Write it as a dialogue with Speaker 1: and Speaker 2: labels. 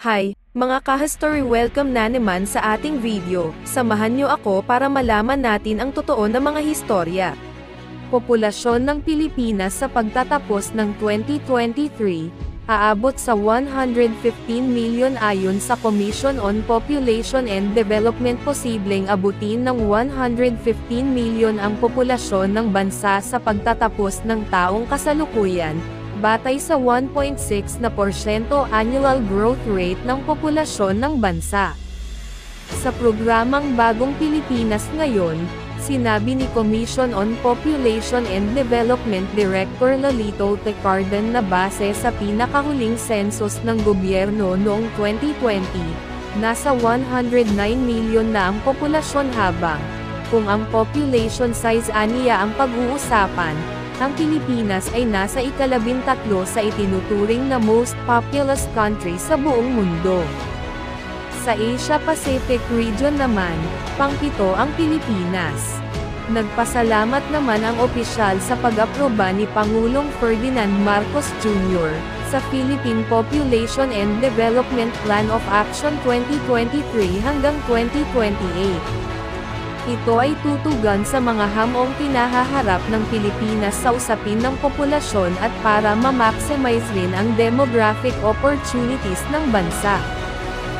Speaker 1: Hi, mga ka-history, welcome na naman sa ating video. Samahan niyo ako para malaman natin ang totoo na mga historya. Populasyon ng Pilipinas sa pagtatapos ng 2023, aabot sa 115 million ayon sa Commission on Population and Development. Posibleng abutin ng 115 million ang populasyon ng bansa sa pagtatapos ng taong kasalukuyan, batay sa 1.6% annual growth rate ng populasyon ng bansa. Sa programang Bagong Pilipinas Ngayon, sinabi ni Commission on Population and Development Director Lolito Tecardan na base sa pinakahuling census ng gobyerno noong 2020, nasa 109 million na ang populasyon habang, kung ang population size aniya ang pag-uusapan, ang Pilipinas ay nasa ika-13 sa itinuturing na most populous country sa buong mundo. Sa Asia-Pacific region naman, pang-7 ang Pilipinas. Nagpasalamat naman ang opisyal sa pag-aproba ni Pangulong Ferdinand Marcos Jr. sa Philippine Population and Development Plan of Action 2023 hanggang 2028. Ito ay tutugan sa mga hamong kinahaharap ng Pilipinas sa usapin ng populasyon at para ma-maximize rin ang demographic opportunities ng bansa.